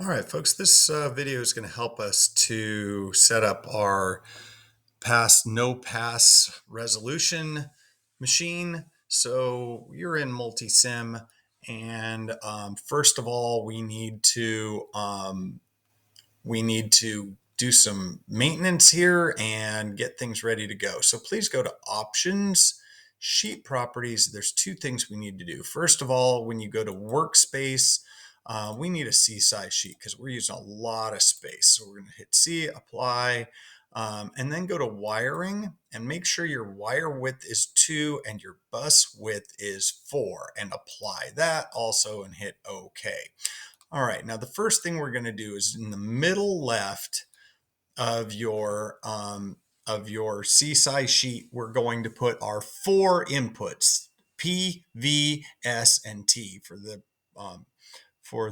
All right, folks, this video is going to help us to set up our no pass resolution machine. So you're in Multisim, and first of all, we need to do some maintenance here and get things ready to go. So please go to Options, Sheet Properties. There's two things we need to do. First of all, when you go to Workspace, we need a C-size sheet because we're using a lot of space. So we're going to hit C, Apply, and then go to Wiring and make sure your wire width is 2 and your bus width is 4, and apply that also and hit OK. All right, now the first thing we're going to do is in the middle left of your C-size sheet, we're going to put our 4 inputs: P, V, S, and T for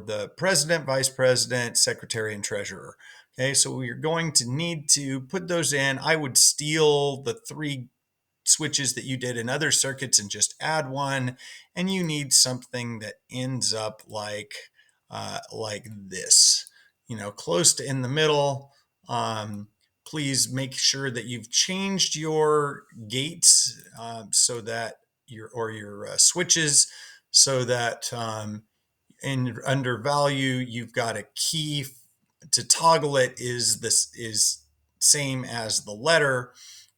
the president, vice president, secretary, and treasurer. Okay, so we're going to need to put those in. I would steal the 3 switches that you did in other circuits and just add one, and you need something that ends up like this, close to in the middle. Please make sure that you've changed your gates so that your switches, so that under value you've got a key to toggle it is same as the letter.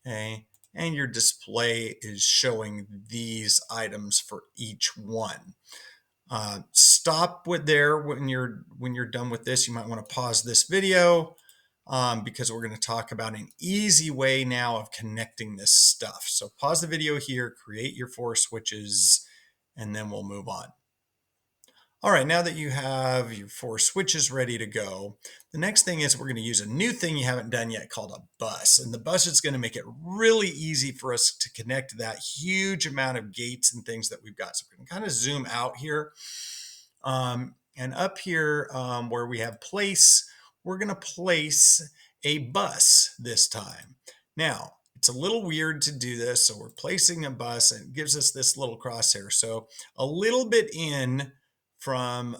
Okay, and your display is showing these items for each one. Stop with there when you're done with this. You might want to pause this video because we're going to talk about an easy way now of connecting this stuff. So pause the video here, create your 4 switches, and then we'll move on. All right, now that you have your 4 switches ready to go, the next thing is we're going to use a new thing you haven't done yet called a bus. And the bus is going to make it really easy for us to connect that huge amount of gates and things that we've got. So we can kind of zoom out here. And up here where we have place, we're going to place a bus this time. Now, it's a little weird to do this. So we're placing a bus and it gives us this little crosshair. So a little bit in from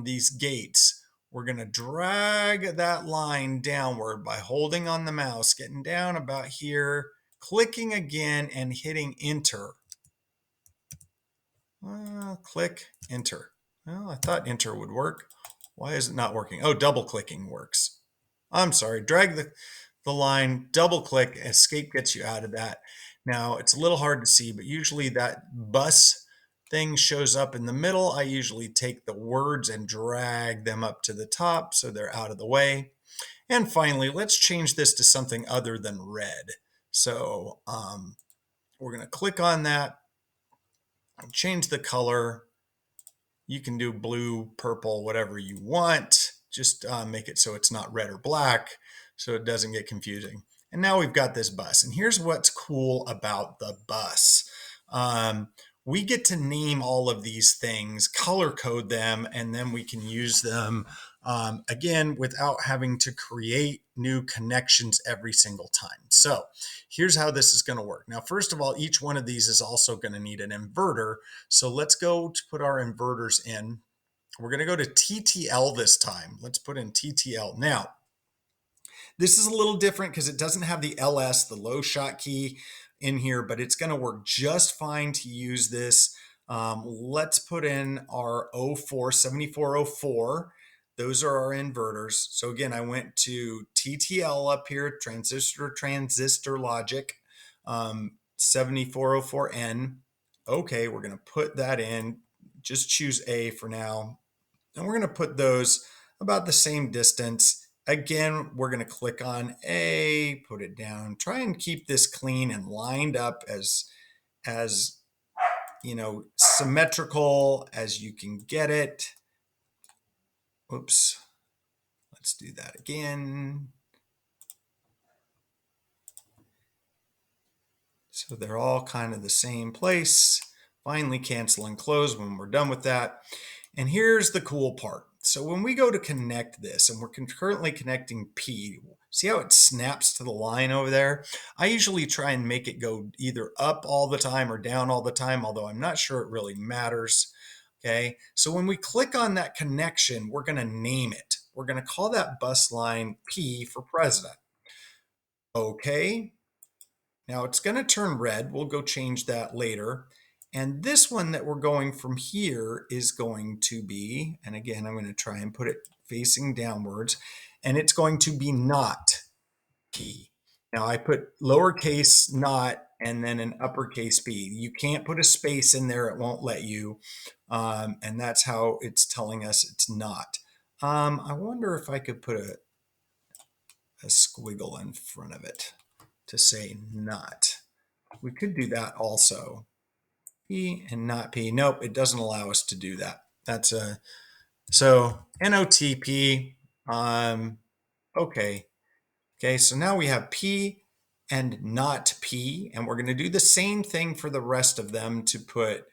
these gates, we're going to drag that line downward by holding on the mouse, getting down about here, clicking again and hitting enter. Click enter. Well, I thought enter would work. Why is it not working? Oh, double clicking works. I'm sorry. Drag the line, double click, escape gets you out of that. Now it's a little hard to see, but usually that bus thing shows up in the middle. I usually take the words and drag them up to the top so they're out of the way. And finally, let's change this to something other than red. So we're going to click on that, change the color. You can do blue, purple, whatever you want. Just make it so it's not red or black so it doesn't get confusing. And now we've got this bus. And here's what's cool about the bus. We get to name all of these things, color code them, and then we can use them again without having to create new connections every single time. So here's how this is going to work. Now, first of all, each one of these is also going to need an inverter. So let's go to put our inverters in. We're going to go to TTL this time. Let's put in TTL. Now, this is a little different because it doesn't have the LS, the low shot key in here, but it's going to work just fine to use this. Let's put in our 04, 7404. Those are our inverters. So again, I went to TTL up here, transistor logic, 7404N. Okay, we're going to put that in. Just choose A for now. And we're going to put those about the same distance. Again, we're going to click on A, put it down, try and keep this clean and lined up as symmetrical as you can get it. Oops. Let's do that again. So they're all kind of the same place. Finally cancel and close when we're done with that. And here's the cool part. So when we go to connect this, and we're currently connecting P, see how it snaps to the line over there? I usually try and make it go either up all the time or down all the time, although I'm not sure it really matters. Okay, so when we click on that connection, we're going to name it. We're going to call that bus line P for president. Okay, now it's going to turn red. We'll go change that later. And this one that we're going from here is going to be, and again, I'm going to try and put it facing downwards, and it's going to be not P. Now I put lowercase not and then an uppercase P. You can't put a space in there. It won't let you. And that's how it's telling us it's not. I wonder if I could put a squiggle in front of it to say not. We could do that also. P and not P. Nope, it doesn't allow us to do that. That's a so NOTP. Okay. Okay, so now we have P and not P, and we're going to do the same thing for the rest of them to put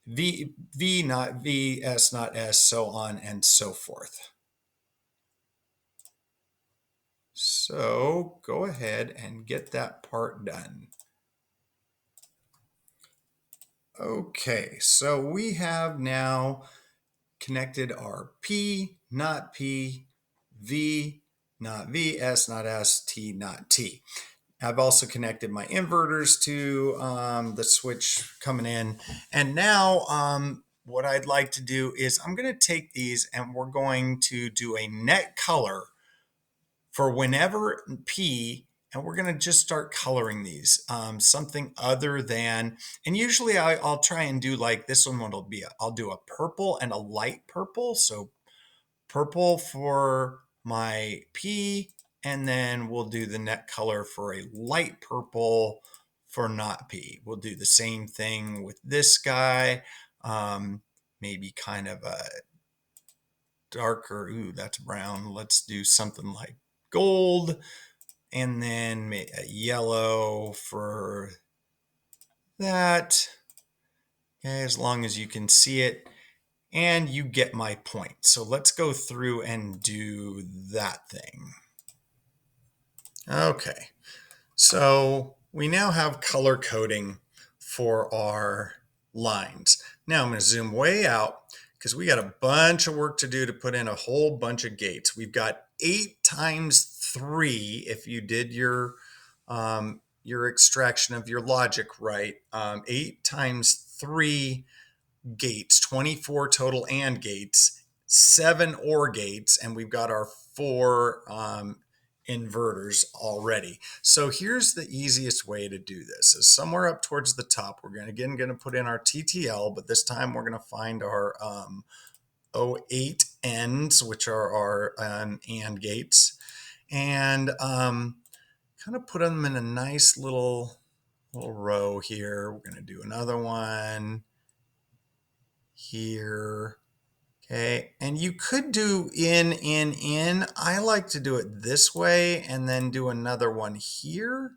V not V, S not S, so on and so forth. So go ahead and get that part done. Okay, so we have now connected our P, not P, V, not V, S, not S, T, not T. I've also connected my inverters to the switch coming in. And now what I'd like to do is I'm going to take these and we're going to do a net color for whenever P, and we're going to just start coloring these something other than, and usually I'll try and do like this one will be, I'll do a purple and a light purple. So purple for my P, and then we'll do the net color for a light purple for not P. We'll do the same thing with this guy, maybe kind of a darker, ooh, that's brown. Let's do something like gold, and then a yellow for that. Okay, as long as you can see it. And you get my point. So let's go through and do that thing. Okay, so we now have color coding for our lines. Now I'm going to zoom way out because we got a bunch of work to do to put in a whole bunch of gates. We've got 8 times 3 if you did your extraction of your logic right. 8 times 3 gates, 24 total AND gates, 7 OR gates, and we've got our 4 inverters already. So here's the easiest way to do this is somewhere up towards the top. We're going to put in our TTL, but this time we're going to find our O8 ends, which are our AND gates, and kind of put them in a nice little row here. We're going to do another one here. Okay, and you could do in. I like to do it this way and then do another one here,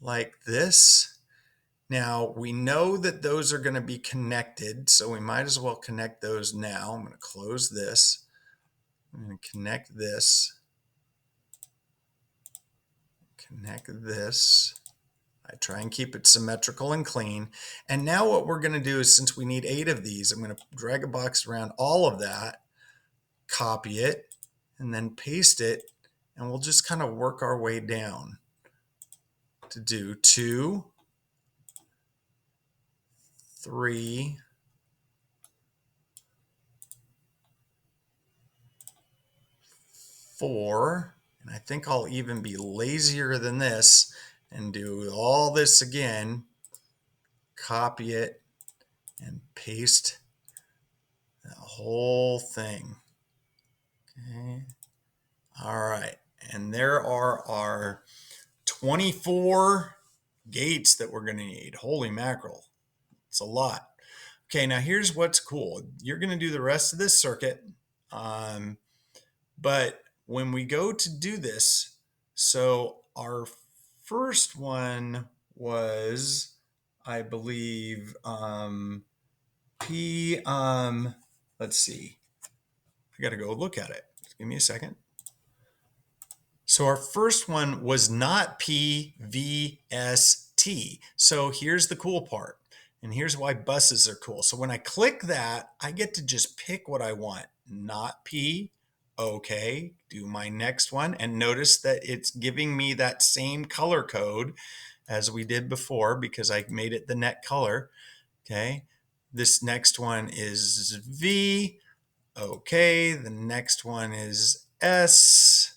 like this. Now, we know that those are going to be connected, so we might as well connect those now. I'm going to close this. I'm going to connect this. Connect this. I try and keep it symmetrical and clean. And now what we're going to do is, since we need 8 of these, I'm going to drag a box around all of that, copy it, and then paste it, and we'll just kind of work our way down to do 2, 3, 4, and I think I'll even be lazier than this and do all this again, copy it, and paste the whole thing. Okay. All right, and there are our 24 gates that we're going to need. Holy mackerel, it's a lot. Okay, now here's what's cool. You're going to do the rest of this circuit, but when we go to do this, so our first one was, I believe, P, let's see. I got to go look at it. Give me a second. So our first one was not PVST. T. So here's the cool part. And here's why buses are cool. So when I click that, I get to just pick what I want, not P. Okay, do my next one. And notice that it's giving me that same color code as we did before because I made it the net color. Okay, this next one is V. Okay, the next one is S.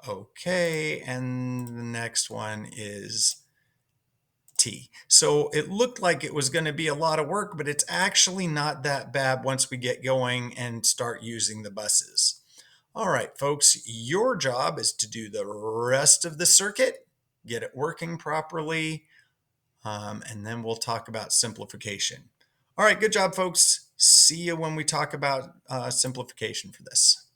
Okay, and the next one is T. So it looked like it was going to be a lot of work, but it's actually not that bad once we get going and start using the buses. All right, folks, your job is to do the rest of the circuit, get it working properly, and then we'll talk about simplification. All right, good job, folks. See you when we talk about simplification for this.